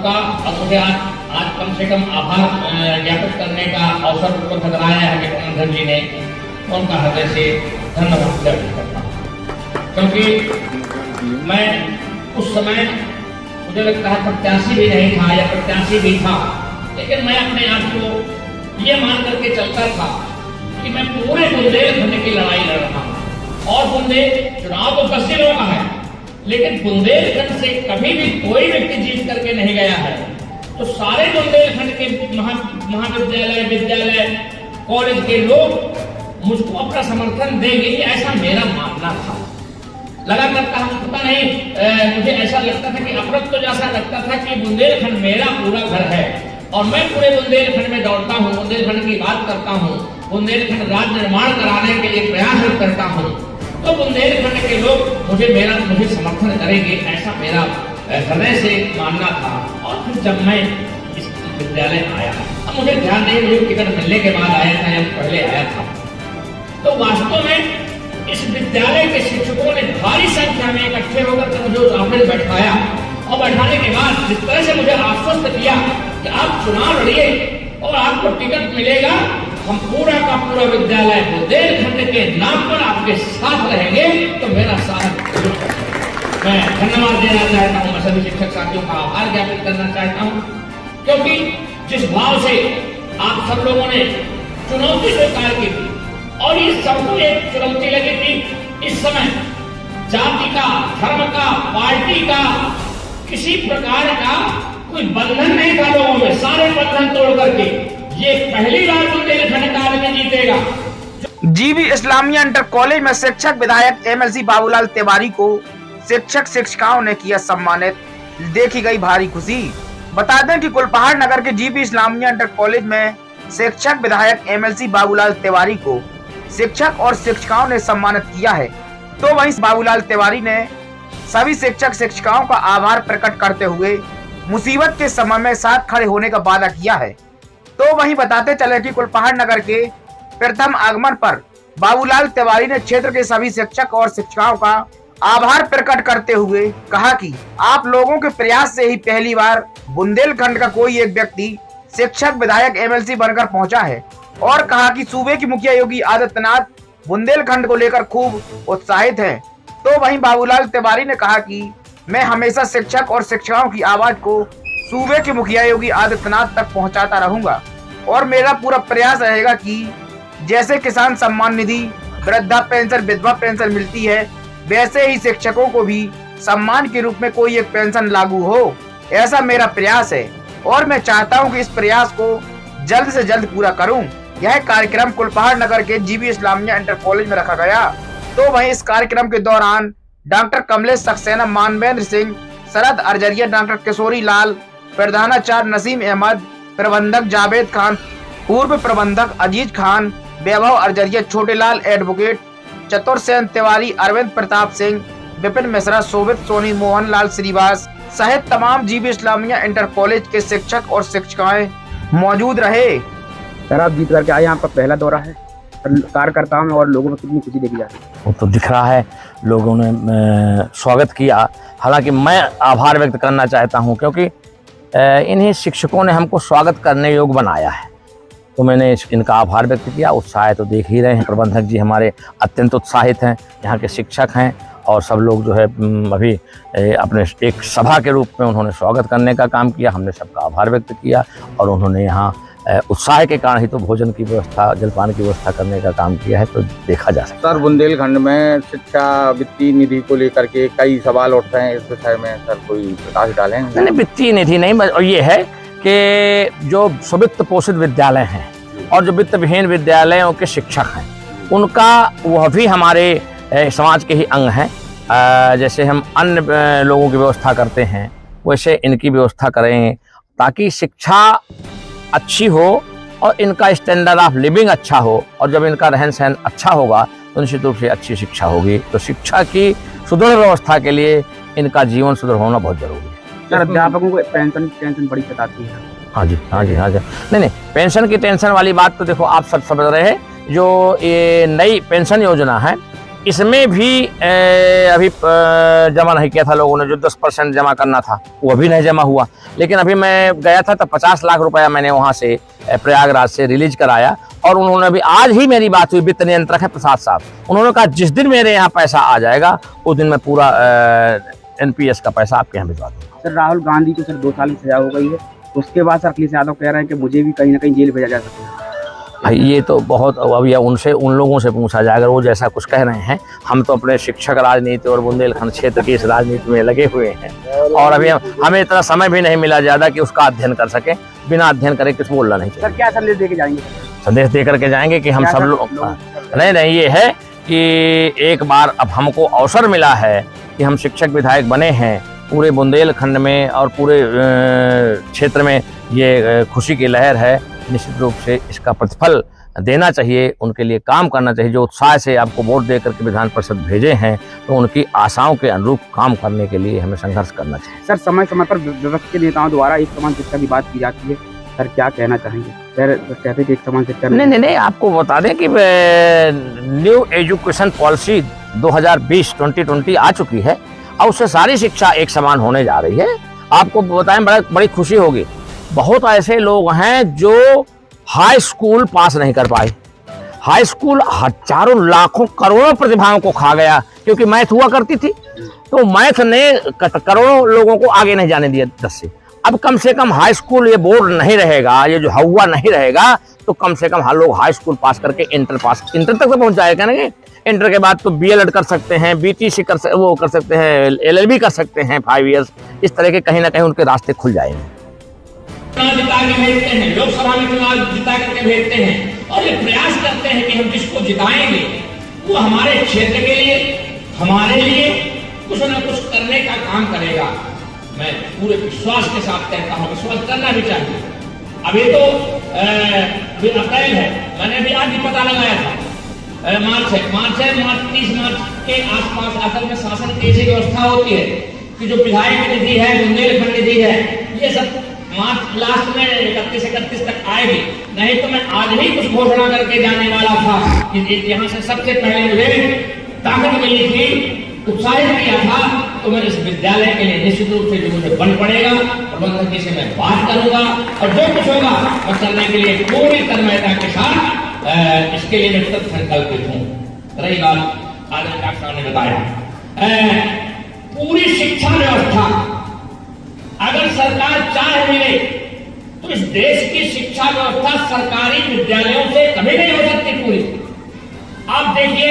सबका और मुझे आज कम से कम आभार ज्ञापित करने का अवसर उपलब्ध कराया है प्रबंधक जी ने, उनका हृदय से धन्यवाद व्यक्त करता हूँ। क्योंकि मैं उस समय मुझे लगता है प्रत्याशी भी नहीं था या प्रत्याशी भी था, लेकिन मैं अपने आप को ये मान करके चलता था कि मैं पूरे बुंदेलखंड की लड़ाई लड़ रहा हूँ। और चुनाव तो 10 जिलों का है, लेकिन बुंदेलखंड से कभी भी कोई व्यक्ति जीत करके नहीं गया है। तो सारे बुंदेलखंड के महाविद्यालय, विद्यालय, कॉलेज के लोग मुझको अपना समर्थन देंगे, ऐसा मेरा मानना था। लगा करता हूँ, पता नहीं मुझे ऐसा लगता था कि अपरत तो जैसा लगता था कि बुंदेलखंड मेरा पूरा घर है और मैं पूरे बुंदेलखंड में दौड़ता हूँ, बुंदेलखंड की बात करता हूँ, बुंदेलखंड राज्य निर्माण कराने के लिए प्रयास करता हूँ। तो बुंदेलखंड के लोग मुझे समर्थन करेंगे, ऐसा मेरा हृदय से मानना था। और फिर जब मैं इस विद्यालय आया, अब मुझे ध्यान नहीं, मुझे टिकट मिलने के बाद आया था या पहले आया था, तो वास्तव में इस विद्यालय के शिक्षकों ने भारी संख्या में इकट्ठे होकर मुझे उस ऑफिस में बैठाया और बैठाने के बाद जिस तरह से मुझे आश्वस्त किया कि आप चुनाव लड़िए और आपको टिकट मिलेगा, हम पूरा का पूरा विद्यालय बुंदेलखंड के नाम पर आपके साथ रहेंगे, तो मेरा साथ मैं धन्यवाद देना चाहता हूं। मैं सभी शिक्षक साथियों का आभार ज्ञापित करना चाहता हूं, क्योंकि जिस भाव से आप सब लोगों ने चुनौती स्वीकार की थी और ये सबको एक चुनौती लगी थी। इस समय जाति का, धर्म का, पार्टी का, किसी प्रकार का कोई बंधन नहीं था लोगों में, सारे बंधन तोड़ करके ये पहली बार बुंदेलखंड का आदमी जीतेगा। जीबी इस्लामिया इंटर कॉलेज में शिक्षक विधायक एमएलसी बाबूलाल तिवारी को शिक्षक शिक्षिकाओं ने किया सम्मानित, देखी गई भारी खुशी। बता दें कि कुलपहाड़ नगर के जीबी इस्लामिया इंटर कॉलेज में शिक्षक विधायक एमएलसी बाबूलाल तिवारी को शिक्षक और शिक्षिकाओं ने सम्मानित किया है। तो वहीं बाबूलाल तिवारी ने सभी शिक्षक शिक्षिकाओं का आभार प्रकट करते हुए मुसीबत के समय में साथ खड़े होने का वादा किया है। तो वहीं बताते चले कि कुलपहाड़ नगर के प्रथम आगमन पर बाबूलाल तिवारी ने क्षेत्र के सभी शिक्षक और शिक्षिकाओं का आभार प्रकट करते हुए कहा कि आप लोगों के प्रयास से ही पहली बार बुंदेलखंड का कोई एक व्यक्ति शिक्षक विधायक एमएलसी बनकर पहुंचा है, और कहा कि सूबे की मुखिया योगी आदित्यनाथ बुंदेलखंड को लेकर खूब उत्साहित हैं। तो वहीं बाबूलाल तिवारी ने कहा कि मैं हमेशा शिक्षक और शिक्षिकाओं की आवाज को सूबे के मुखिया योगी आदित्यनाथ तक पहुंचाता रहूंगा और मेरा पूरा प्रयास रहेगा कि जैसे किसान सम्मान निधि, वृद्धा पेंशन, विधवा पेंशन मिलती है, वैसे ही शिक्षकों को भी सम्मान के रूप में कोई एक पेंशन लागू हो, ऐसा मेरा प्रयास है और मैं चाहता हूं कि इस प्रयास को जल्द से जल्द पूरा करूं। यह कार्यक्रम कुलपहाड़ नगर के जीबी इस्लामिया इंटर कॉलेज में रखा गया। तो वहीं इस कार्यक्रम के दौरान डॉक्टर कमलेश सक्सेना, मानवेंद्र सिंह, शरद अरजरिया, डॉक्टर किशोरी लाल, प्रधानाचार्य नसीम अहमद, प्रबंधक जावेद खान, पूर्व प्रबंधक अजीज खान, वैभव अरजरिया, छोटेलाल एडवोकेट, चतुर्सेन तिवारी, अरविंद प्रताप सिंह, विपिन मिश्रा, शोभित सोनी, मोहन लाल श्रीवास सहित तमाम जीबी इस्लामिया इंटर कॉलेज के शिक्षक और शिक्षिकाएं मौजूद रहे। सर, आप जीत करके आए, आपका पहला दौरा है कार्यकर्ताओं में और लोगों में कितनी खुशी देखी जा रही है? वो तो दिख रहा है, लोगों ने स्वागत किया। हालांकि मैं आभार व्यक्त करना चाहता हूं, क्योंकि इन्हीं शिक्षकों ने हमको स्वागत करने योग्य बनाया है, तो मैंने इनका आभार व्यक्त किया। उत्साह तो देख ही रहे हैं, प्रबंधक जी हमारे अत्यंत उत्साहित हैं, यहाँ के शिक्षक हैं और सब लोग जो है अभी अपने एक सभा के रूप में उन्होंने स्वागत करने का काम किया। हमने सबका आभार व्यक्त किया और उन्होंने यहाँ उत्साह के कारण ही तो भोजन की व्यवस्था, जलपान की व्यवस्था करने का काम किया है, तो देखा जा सकता है। सर, बुंदेलखंड में शिक्षा वित्तीय निधि को लेकर के कई सवाल उठते हैं, इस विषय में सर कोई प्रकाश डालेंगे? नहीं, वित्तीय निधि नहीं, और ये है कि जो सुवित्त पोषित विद्यालय हैं और जो वित्त विहीन विद्यालयों के शिक्षक हैं, उनका वह भी हमारे समाज के ही अंग हैं। जैसे हम अन्य लोगों की व्यवस्था करते हैं, वैसे इनकी व्यवस्था करें ताकि शिक्षा अच्छी हो और इनका स्टैंडर्ड ऑफ लिविंग अच्छा हो, और जब इनका रहन सहन अच्छा होगा तो निश्चित रूप से अच्छी शिक्षा होगी। तो शिक्षा की सुदृढ़ व्यवस्था के लिए इनका जीवन सुदृढ़ होना बहुत जरूरी है। सर, अध्यापकों को पेंशन बड़ी सताती है। हाँ जी। नहीं, पेंशन की टेंशन वाली बात तो देखो आप सब समझ रहे हैं। जो ये नई पेंशन योजना है, इसमें भी अभी जमा नहीं किया था लोगों ने, जो 10% जमा करना था वो अभी नहीं जमा हुआ। लेकिन अभी मैं गया था तो 50 लाख रुपया मैंने वहाँ से प्रयागराज से रिलीज कराया। और उन्होंने अभी आज ही मेरी बात हुई, वित्त नियंत्रक है प्रसाद साहब, उन्होंने कहा जिस दिन मेरे यहाँ पैसा आ जाएगा उस दिन मैं पूरा NPS का पैसा आपके यहाँ भिजवा दूँगा। सर राहुल गांधी को सर 2 साल की सजा हो गई है, उसके बाद सर अखिलेश यादव कह रहे हैं कि मुझे भी कहीं ना कहीं जेल भेजा जा सकता है। भाई ये तो बहुत, अब यह उन लोगों से पूछा जाए अगर वो जैसा कुछ कह रहे हैं। हम तो अपने शिक्षक राजनीति और बुंदेलखंड क्षेत्र की इस राजनीति में लगे हुए हैं, और अभी हमें इतना समय भी नहीं मिला ज़्यादा कि उसका अध्ययन कर सके। बिना अध्ययन करे कुछ बोलना नहीं चाहिए। सर क्या संदेश दे के जाएंगे? संदेश दे करके जाएंगे कि हम सब लोग नहीं, ये है कि एक बार अब हमको अवसर मिला है कि हम शिक्षक विधायक बने हैं पूरे बुंदेलखंड में और पूरे क्षेत्र में, ये खुशी की लहर है। निश्चित रूप से इसका प्रतिफल देना चाहिए, उनके लिए काम करना चाहिए। जो उत्साह से आपको वोट दे करके विधान परिषद भेजे हैं, तो उनकी आशाओं के अनुरूप काम करने के लिए हमें संघर्ष करना चाहिए। सर समय समय पर विपक्ष के नेताओं द्वारा एक समान शिक्षा की बात की जाती है, सर क्या कहना चाहेंगे? सर कहते कि एक समान शिक्षा नहीं, आपको बता दें कि न्यू एजुकेशन पॉलिसी 2020 आ चुकी है और उससे सारी शिक्षा एक समान होने जा रही है। आपको बताएं, बड़ी खुशी होगी, बहुत ऐसे लोग हैं जो हाई स्कूल पास नहीं कर पाए। हाई स्कूल हजारों लाखों करोड़ों प्रतिभाओं को खा गया, क्योंकि मैथ हुआ करती थी, तो मैथ ने करोड़ों लोगों को आगे नहीं जाने दिया 10 से। अब कम से कम हाई स्कूल ये बोर्ड नहीं रहेगा, ये जो हुआ नहीं रहेगा, तो कम से कम लोग हाई स्कूल पास करके इंटर तक तो पहुंच जाएगा ना। इंटर के बाद तो BLED कर सकते हैं, BTC कर सकते हैं, LLB कर सकते हैं 5 इयर्स। इस तरह के कहीं ना कहीं उनके रास्ते खुल जाएंगे। चुनाव जिता के भेजते हैं, लोकसभा में चुनाव जिता करके भेजते हैं, और ये प्रयास करते हैं कि हम जिसको जिताएंगे वो हमारे क्षेत्र के लिए, हमारे लिए कुछ न कुछ करने का काम करेगा। मैं पूरे विश्वास के साथ कहता हूँ, विश्वास करना भी चाहिए। अभी तो अप्रैल है, मैंने अभी आज भी पता लगाया था, मार्च 30 मार्च के आसपास असल में शासन की ऐसी व्यवस्था होती है कि जो विधायक निधि है, बुंदेलखंड निधि है, ये सब मार्च लास्ट में 31 तक आएगी। नहीं तो मैं आज ही कुछ घोषणा करके जाने वाला था कि यहाँ से सबसे पहले मुझे ताकत मिली थी, उत्साहित किया था, तो मैं इस विद्यालय के लिए निश्चित रूप से जो मुझे बन पड़ेगा, प्रबंधक जी से मैं बात करूंगा, और जो कुछ होगा मैं करने के लिए पूरी तन्मयता के साथ इसके लिए मैं तक संकल्पित हूँ। रही बात आज डॉक्टर साहब ने बताया, पूरी शिक्षा व्यवस्था अगर सरकार चाहे मिले तो इस देश की शिक्षा व्यवस्था सरकारी विद्यालयों से कभी नहीं हो सकती पूरी। आप देखिए,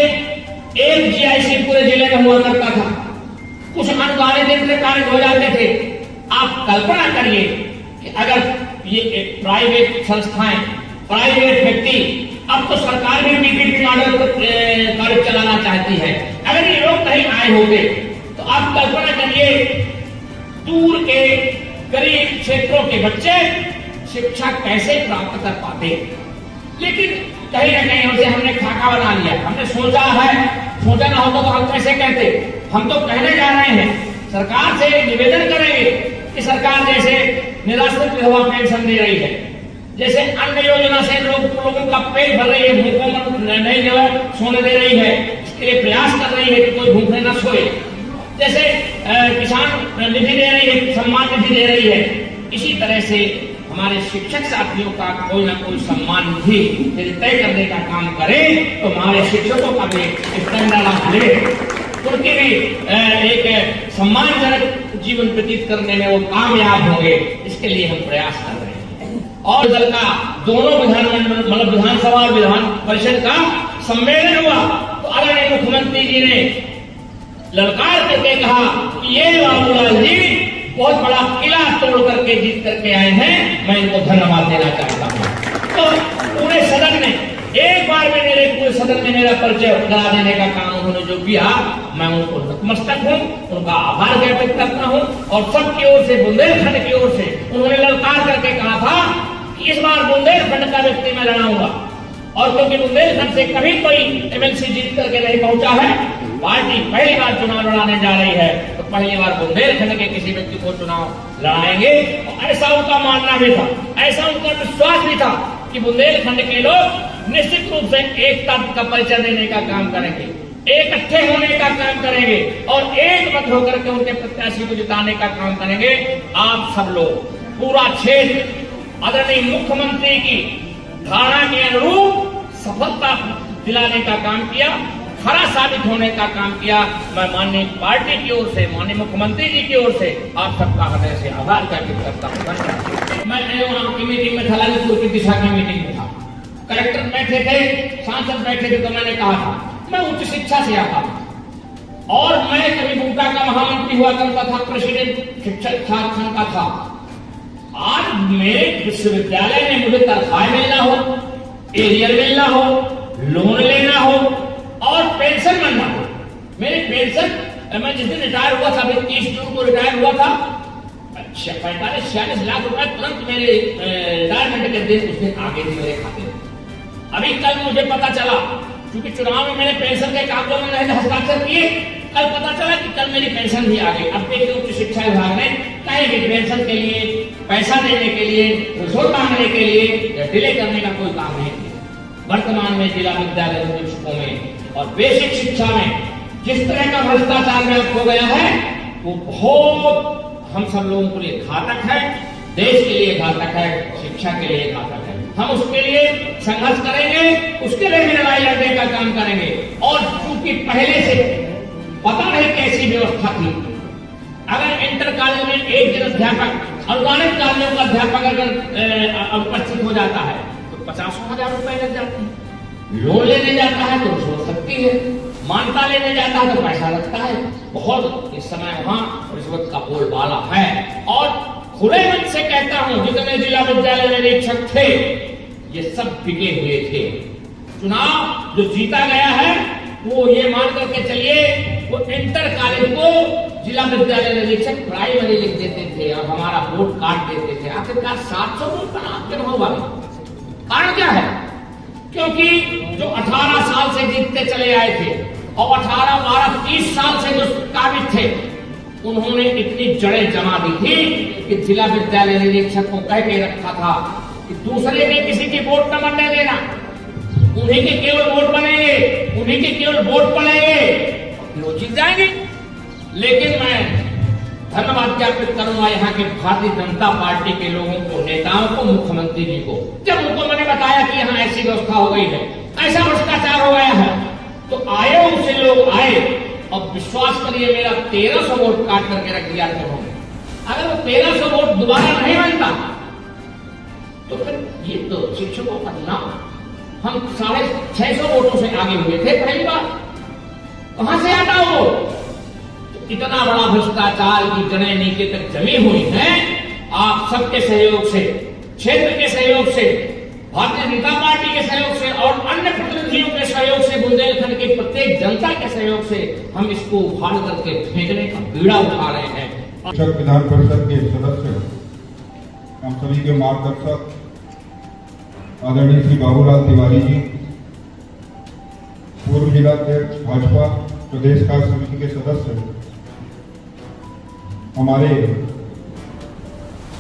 एक GIC पूरे जिले में हुआ करता था, कुछ अनुदानित कार्य हो जाते थे। आप कल्पना करिए कि अगर ये प्राइवेट संस्थाएं, प्राइवेट व्यक्ति, अब तो सरकार भी PPP मॉडल पर कार्य चलाना चाहती है, अगर ये लोग नहीं आए होते तो आप कल्पना करिए दूर के गरीब क्षेत्रों के बच्चे शिक्षा कैसे प्राप्त कर पाते। लेकिन कहीं ना कहीं उसे हमने खाका बना लिया, हमने सोचा ना होता तो हम कैसे कहते। हम तो कहने जा रहे हैं, सरकार से निवेदन करेंगे कि सरकार जैसे निराश्रित विधवा पेंशन दे रही है, जैसे अन्य योजना से लोगों का पेट भर रही है, भूखों नहीं जगह सोने दे रही है, इसके लिए प्रयास कर रही है कि कोई भूखे न सोए, जैसे किसान निधि दे रही है, सम्मान निधि दे रही है, इसी तरह से हमारे शिक्षक साथियों का कोई ना कोई सम्मान निधि तय करने का काम करें, तो हमारे शिक्षकों का भी स्टैंडर्ड ले, उनके भी एक सम्मानजनक जीवन व्यतीत करने में वो कामयाब होंगे। इसके लिए हम प्रयास कर रहे हैं। और दल का दोनों विधानसभा और विधान परिषद का सम्मेलन हुआ, तो आदरणीय मुख्यमंत्री जी ने ललकार करके कहा कि ये बाबूलाल जी बहुत बड़ा किला तोड़ करके जीत करके आए हैं, मैं इनको धन्यवाद देना चाहता हूँ। तो पूरे सदन ने एक बार में पूरे सदन में मेरा परिचय करा देने का काम उन्होंने जो किया, मैं उनको नतमस्तक हूँ, उनका आभार ज्ञापित करता हूँ। और सबकी ओर से, बुंदेलखंड की ओर से उन्होंने ललकार करके कहा था कि इस बार बुंदेलखंड का व्यक्ति मैं लड़ाऊंगा, और क्योंकि बुंदेलखंड से कभी कोई MLC जीत करके नहीं पहुंचा है, पार्टी पहली बार चुनाव लड़ाने जा रही है, तो पहली बार बुंदेलखंड के किसी व्यक्ति को चुनाव लड़ाएंगे। और ऐसा उनका मानना भी था, ऐसा उनका विश्वास भी था कि बुंदेलखंड के लोग निश्चित रूप से एकता का परिचय देने का काम करेंगे, इकट्ठे होने का काम करेंगे और एकमत होकर के उनके प्रत्याशी को जिताने का काम करेंगे। आप सब लोग पूरा क्षेत्र आदरणीय मुख्यमंत्री की धारणा के अनुरूप सफलता दिलाने का काम किया, खरा साबित होने का काम किया। मैं माननीय पार्टी की ओर से, माननीय मुख्यमंत्री जी की ओर से आप सबका हृदय से आभार व्यक्त करता हूँ। मैं वहां की मीटिंग में था, ललितपुर की दिशा की मीटिंग में था, कलेक्टर बैठे थे, सांसद बैठे थे, तो मैंने कहा था मैं उच्च शिक्षा से आता हूं और मैं कभी बूटा का महामंत्री हुआ करता था, प्रेसिडेंट शिक्षक छात्र संघ का था। आज मेरे विश्वविद्यालय में मुझे तनख्वाह मिलना हो, एरियर मिलना हो, लोन लेना हो और पेंशन मिलना हो। मेरी पेंशन, मैं जिस दिन रिटायर हुआ था, 30 जून को रिटायर हुआ था, 45-46 लाख रुपए तुरंत मेरे रिटायरमेंट के दिन उस दिन आगे थी मेरे खाते में। अभी कल मुझे पता चला, क्योंकि चुनाव में मैंने पेंशन के कागजों में हस्ताक्षर किए, कल पता चला कि कल मेरी पेंशन भी आ गई। अब देखिए उच्च शिक्षा विभाग ने कहीं भी पेंशन के लिए, पैसा देने के लिए, रिसोर्ट मांगने के लिए या डिले करने का कोई काम नहीं किया। वर्तमान में जिला विद्यालय शिक्षकों में और बेसिक शिक्षा में जिस तरह का भ्रष्टाचार व्याप्त हो गया है, वो बहुत हम सब लोगों के लिए घातक है, देश के लिए घातक है, शिक्षा के लिए घातक है। हम उसके लिए संघर्ष करेंगे, उसके लिए भी लड़ाई लड़ने का काम करेंगे। और चूंकि पहले से पता नहीं कैसी व्यवस्था थी, अगर इंटर कॉलेज में एक दिन अध्यापक, अनुदानित कार्यों का अध्यापक अगर उपस्थित हो जाता है तो 50,000 रुपए लग जाते हैं। लोन लेने जाता है तो रिश्वत सकती है, मान्यता लेने जाता है तो पैसा लगता है। बहुत इस समय वहां रिश्वत का बोलबाला है और खुले मन से कहता हूं, जितने जिला विद्यालय निरीक्षक थे ये सब बिके हुए थे। चुनाव जो जीता गया है वो ये मान करके चलिए, वो इंटर कॉलेज को जिला विद्यालय निरीक्षक प्राइमरी लिख देते थे और हमारा वोट काट देते थे। आखिरकार 700 वोट का क्यों होगा? कारण क्या है? क्योंकि जो 18 साल से जीतते चले आए थे और 18, 12, 30 साल से जो काबिज थे, उन्होंने इतनी जड़ें जमा दी थी कि जिला विद्यालय निरीक्षक को कह के रखा था कि दूसरे के किसी की वोट न बनने देना, उन्हीं के केवल वोट बनेंगे, उन्हीं के केवल वोट पड़ेंगे, वो जीत जाएंगे। लेकिन मैं धन्यवाद ज्ञापित करूंगा यहाँ के भारतीय जनता पार्टी के लोगों को, नेताओं को, मुख्यमंत्री जी को। जब उनको मैंने बताया कि यहाँ ऐसी व्यवस्था हो गई है, ऐसा भ्रष्टाचार हो गया है, तो आए उनसे लोग आए और विश्वास करिए मेरा 1300 वोट काट करके रख दिया था उन्होंने। अगर वो 1300 वोट दोबारा नहीं बनता तो फिर ये तो शिक्षकों का नाम, हम 650 वोटों से आगे हुए थे पहली बार, कहां से आता हो? तो इतना बड़ा भ्रष्टाचार की जड़ें नीचे तक जमी हुई हैं। आप सबके सहयोग से, क्षेत्र के सहयोग से, भारतीय जनता पार्टी के सहयोग से और अन्य प्रतिनिधियों के सहयोग से, बुंदेलखंड के प्रत्येक जनता के सहयोग से हम इसको उखाड़ करके फेंकने का बीड़ा उठा रहे हैं। विधान परिषद के सदस्य, हम सभी के मार्गदर्शक आदरणीय श्री बाबूलाल तिवारी जी, पूर्व जिलाध्यक्ष भाजपा प्रदेश कार्य समिति के सदस्य, हमारे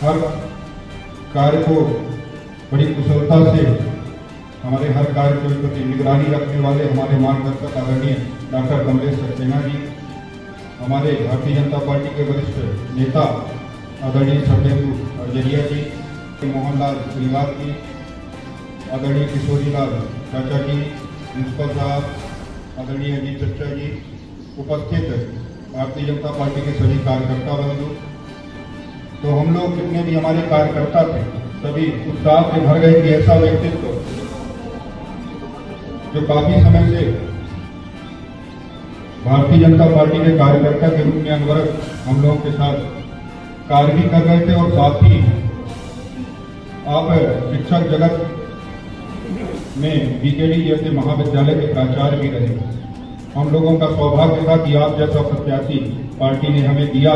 हर कार्य को बड़ी कुशलता से, हमारे हर कार्य के प्रति निगरानी रखने वाले हमारे मार्गदर्शक आदरणीय डॉक्टर कमलेश सक्सेना जी, हमारे भारतीय जनता पार्टी के वरिष्ठ नेता आदरणीय शरदेंदु अर्जरिया जी, मोहनलाल श्रीवास जी, आदरणीय किशोरीलाल चाचा जी, प्रिंसिपल साहब, आदरणीय अजीत चच्चा जी, उपस्थित भारतीय जनता पार्टी के सभी कार्यकर्ता बंधु। तो हम लोग जितने भी हमारे कार्यकर्ता थे सभी उत्साह से भर गए कि ऐसा व्यक्तित्व जो काफी समय से भारतीय जनता पार्टी के कार्यकर्ता के रूप में अनवरत हम लोगों के साथ कार्य भी कर रहे थे और साथ ही आप शिक्षक जगत में बीकेडी जैसे महाविद्यालय के प्राचार्य भी रहे। हम लोगों का सौभाग्य था कि आप जैसा प्रत्याशी पार्टी ने हमें दिया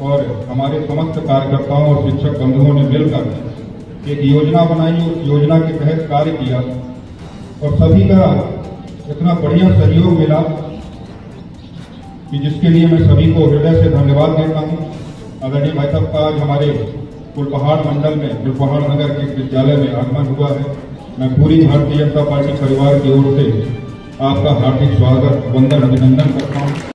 और हमारे समस्त कार्यकर्ताओं और शिक्षक बंधुओं ने मिलकर एक योजना बनाई, उस योजना के तहत कार्य किया और सभी का इतना बढ़िया सहयोग मिला कि जिसके लिए मैं सभी को हृदय से धन्यवाद देता हूं। आदरणीय भाई साहब का आज हमारे कुलपहाड़ मंडल में, कुलपहाड़ नगर के विद्यालय में आगमन हुआ है। मैं पूरी भारतीय जनता पार्टी परिवार की ओर से आपका हार्दिक स्वागत, वंदन, अभिनंदन करता हूँ।